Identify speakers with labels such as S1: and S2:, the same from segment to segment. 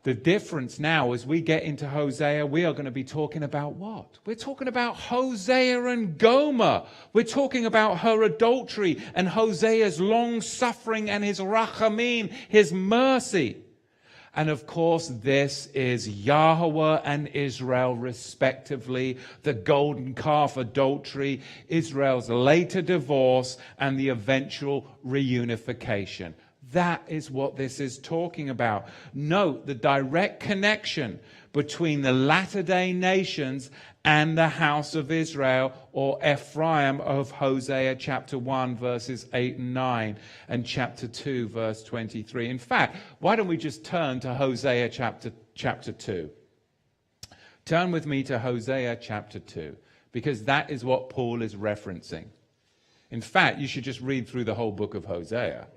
S1: the difference now, as we get into Hosea, we are going to be talking about what? We're talking about Hosea and Gomer. We're talking about her adultery and Hosea's long-suffering and his rachamim, his mercy. And of course, this is Yahweh and Israel, respectively, the golden calf adultery, Israel's later divorce, and the eventual reunification. That is what this is talking about. Note the direct connection between the latter-day nations and the house of Israel, or Ephraim, of Hosea chapter 1, verses 8 and 9, and chapter 2, verse 23. In fact, why don't we just turn to Hosea chapter 2? Turn with me to Hosea chapter 2, because that is what Paul is referencing. In fact, you should just read through the whole book of Hosea.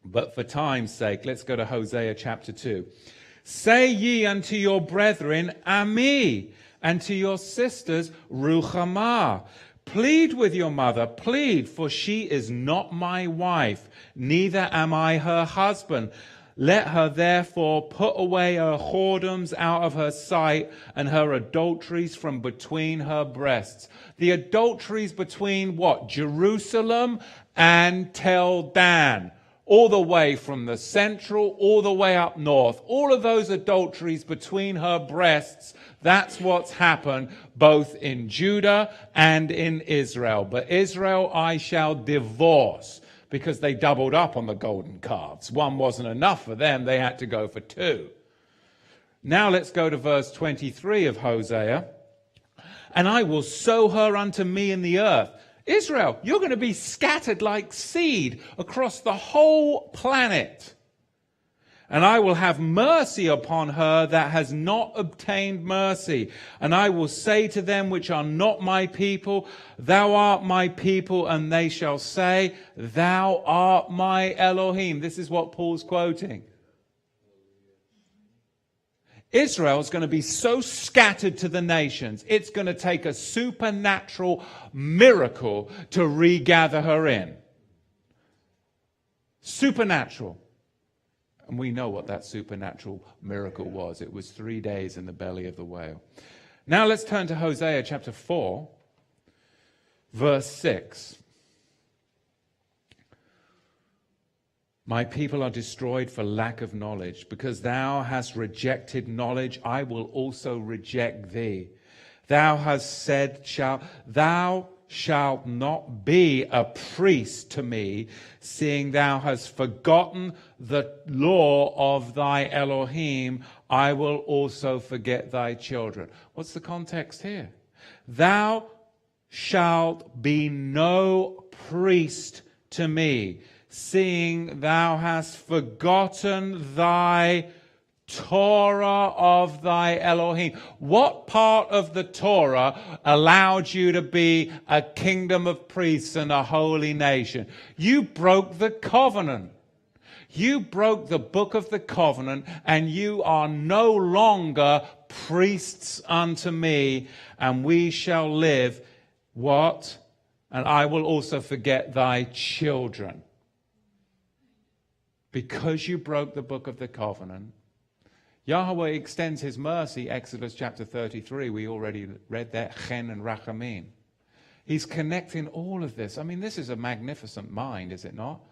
S1: But for time's sake, let's go to Hosea chapter 2. Say ye unto your brethren, Ami, and to your sisters, Ruhamah. Plead with your mother, plead, for she is not my wife, neither am I her husband. Let her therefore put away her whoredoms out of her sight, and her adulteries from between her breasts. The adulteries between what? Jerusalem and Tel Dan. All the way from the central, all the way up north. All of those adulteries between her breasts, that's what's happened both in Judah and in Israel. But Israel I shall divorce, because they doubled up on the golden calves. One wasn't enough for them, they had to go for two. Now let's go to verse 23 of Hosea. And I will sow her unto me in the earth. Israel, you're going to be scattered like seed across the whole planet. And I will have mercy upon her that has not obtained mercy. And I will say to them which are not my people, thou art my people, and they shall say, thou art my Elohim. This is what Paul's quoting. Israel is going to be so scattered to the nations, it's going to take a supernatural miracle to regather her in. Supernatural. And we know what that supernatural miracle was. It was 3 days in the belly of the whale. Now let's turn to Hosea chapter 4, verse 6. My people are destroyed for lack of knowledge. Because thou hast rejected knowledge, I will also reject thee. Thou hast said, thou shalt not be a priest to me, seeing thou hast forgotten the law of thy Elohim. I will also forget thy children. What's the context here? Thou shalt be no priest to me, seeing thou hast forgotten thy Torah of thy Elohim. What part of the Torah allowed you to be a kingdom of priests and a holy nation? You broke the covenant. You broke the book of the covenant, and you are no longer priests unto me, and we shall live what? And I will also forget thy children. Because you broke the book of the covenant, Yahweh extends his mercy. Exodus chapter 33, we already read that, Chen and Rachamim. He's connecting all of this. I mean, this is a magnificent mind, is it not?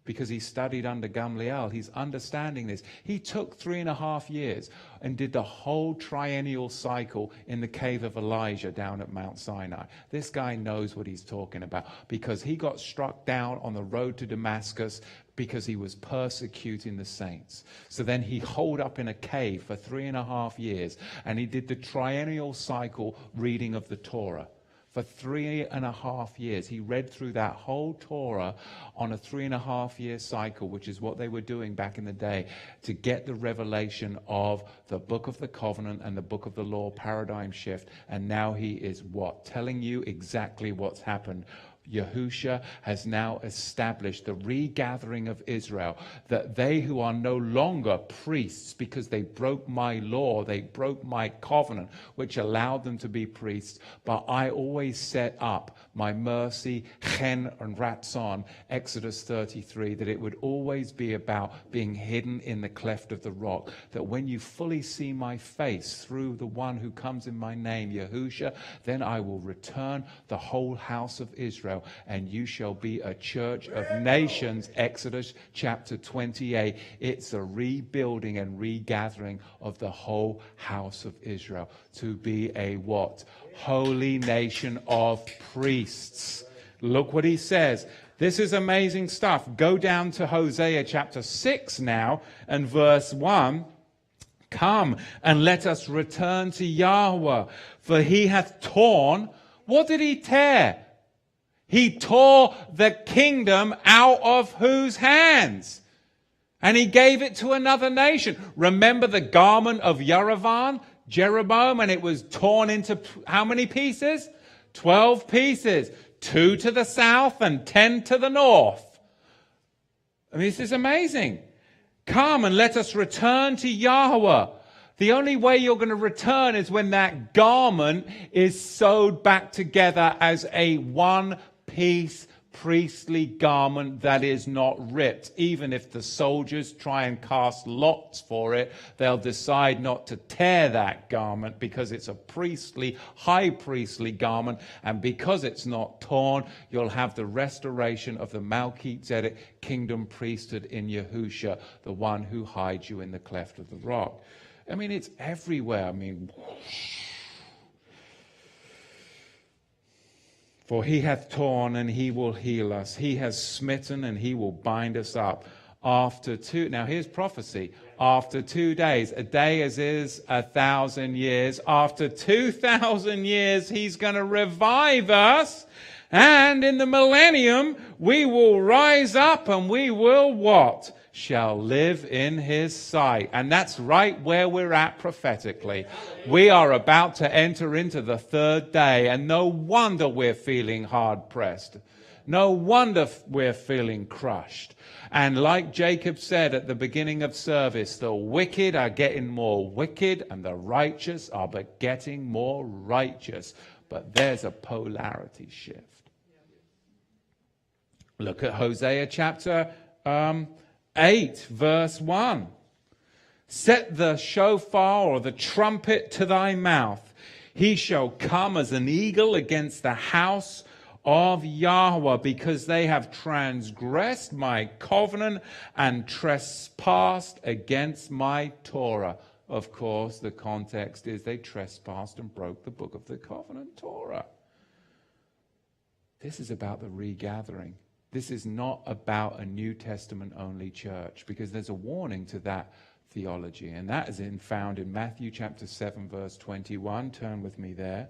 S1: Because he studied under Gamliel. He's understanding this. He took 3.5 years and did the whole triennial cycle in the cave of Elijah down at Mount Sinai. This guy knows what he's talking about, because he got struck down on the road to Damascus because he was persecuting the saints. So then he holed up in a cave for 3.5 years, and he did the triennial cycle reading of the Torah. For 3.5 years, he read through that whole Torah on a 3.5-year cycle, which is what they were doing back in the day, to get the revelation of the book of the covenant and the book of the law, paradigm shift. And now he is what? Telling you exactly what's happened Yahushua has now established the regathering of Israel, that they who are no longer priests because they broke my law, they broke my covenant, which allowed them to be priests, but I always set up my mercy, chen and ratzon, Exodus 33, that it would always be about being hidden in the cleft of the rock, that when you fully see my face through the one who comes in my name, Yahushua, then I will return the whole house of Israel, and you shall be a church of nations, Exodus chapter 28. It's a rebuilding and regathering of the whole house of Israel to be a what? Holy nation of priests. Look what he says. This is amazing stuff. Go down to Hosea chapter 6 now and verse 1. Come and let us return to Yahweh, for he hath torn. What did he tear? He tore the kingdom out of whose hands? And he gave it to another nation. Remember the garment of Jeroboam, and it was torn into how many pieces? 12 pieces. 2 to the south and 10 to the north. I mean, this is amazing. Come and let us return to Yahweh. The only way you're going to return is when that garment is sewed back together as a one-piece priestly garment that is not ripped. Even if the soldiers try and cast lots for it, they'll decide not to tear that garment because it's a priestly, high priestly garment, and because it's not torn, you'll have the restoration of the Melchizedek kingdom priesthood in Yahushua, the one who hides you in the cleft of the rock. I mean, it's everywhere. I mean, for he hath torn and he will heal us. He has smitten and he will bind us up. Now here's prophecy. After 2 days, a day as is 1,000 years. After 2,000 years, he's going to revive us. And in the millennium, we will rise up and we will what? Shall live in his sight. And that's right where we're at prophetically. We are about to enter into the third day, and no wonder we're feeling hard pressed. No wonder we're feeling crushed. And like Jacob said at the beginning of service, the wicked are getting more wicked and the righteous are but getting more righteous. But there's a polarity shift. Look at Hosea chapter 8, verse 1. Set the shofar or the trumpet to thy mouth. He shall come as an eagle against the house of Yahweh, because they have transgressed my covenant and trespassed against my Torah. Of course, the context is they trespassed and broke the book of the covenant Torah. This is about the regathering. This is not about a New Testament only church, because there's a warning to that theology. And that is found in Matthew chapter 7, verse 21. Turn with me there.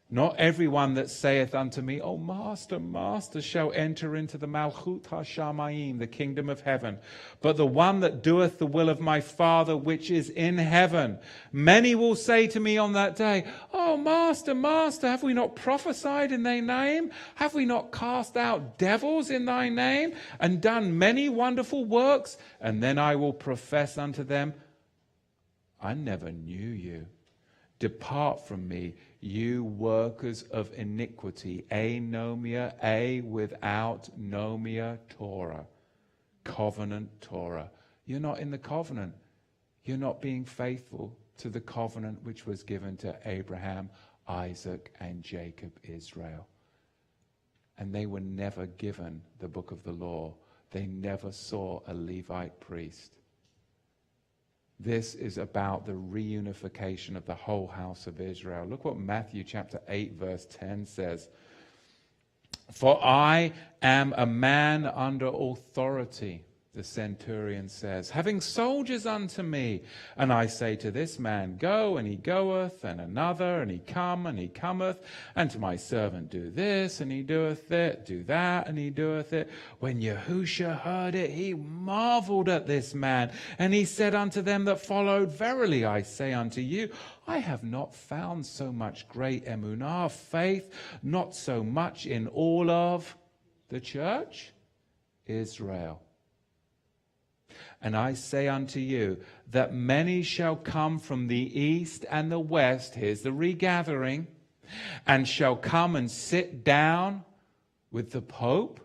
S1: Not everyone that saith unto me, O Master, Master, shall enter into the Malchut HaShamayim, the kingdom of heaven, but the one that doeth the will of my Father which is in heaven. Many will say to me on that day, O Master, Master, have we not prophesied in thy name? Have we not cast out devils in thy name, and done many wonderful works? And then I will profess unto them, I never knew you. Depart from me, you workers of iniquity. Anomia, without nomia Torah. Covenant Torah. You're not in the covenant. You're not being faithful to the covenant which was given to Abraham, Isaac, and Jacob, Israel. And they were never given the book of the law. They never saw a Levite priest. This is about the reunification of the whole house of Israel. Look what Matthew chapter 8 verse 10 says. For I am a man under authority. The centurion says, having soldiers unto me, and I say to this man, go, and he goeth, and another, and he come, and he cometh, and to my servant, do this, and he doeth it, do that, and he doeth it. When Yahusha heard it, he marveled at this man, and he said unto them that followed, verily I say unto you, I have not found so much great emunah, faith, not so much in all of the church, Israel. And I say unto you that many shall come from the east and the west, here's the regathering, and shall come and sit down with the Pope,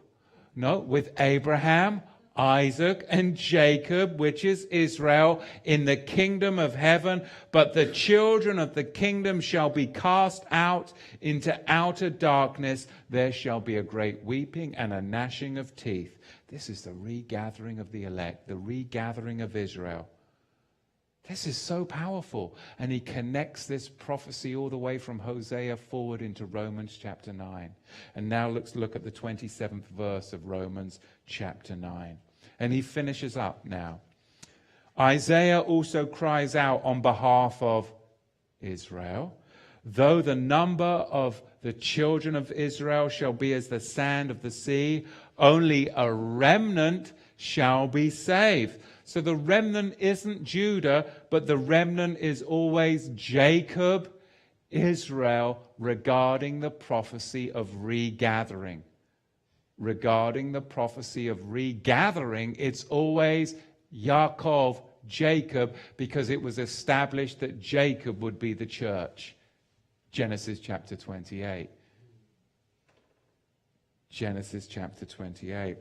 S1: no, with Abraham, Isaac, and Jacob, which is Israel, in the kingdom of heaven. But the children of the kingdom shall be cast out into outer darkness. There shall be a great weeping and a gnashing of teeth. This is the regathering of the elect, the regathering of Israel. This is so powerful. And he connects this prophecy all the way from Hosea forward into Romans chapter 9. And now let's look at the 27th verse of Romans chapter 9. And he finishes up now. Isaiah also cries out on behalf of Israel. Though the number of the children of Israel shall be as the sand of the sea, only a remnant shall be saved. So the remnant isn't Judah, but the remnant is always Jacob, Israel, regarding the prophecy of regathering. Regarding the prophecy of regathering, it's always Yaakov, Jacob, because it was established that Jacob would be the church. Genesis chapter 28. Genesis chapter 28.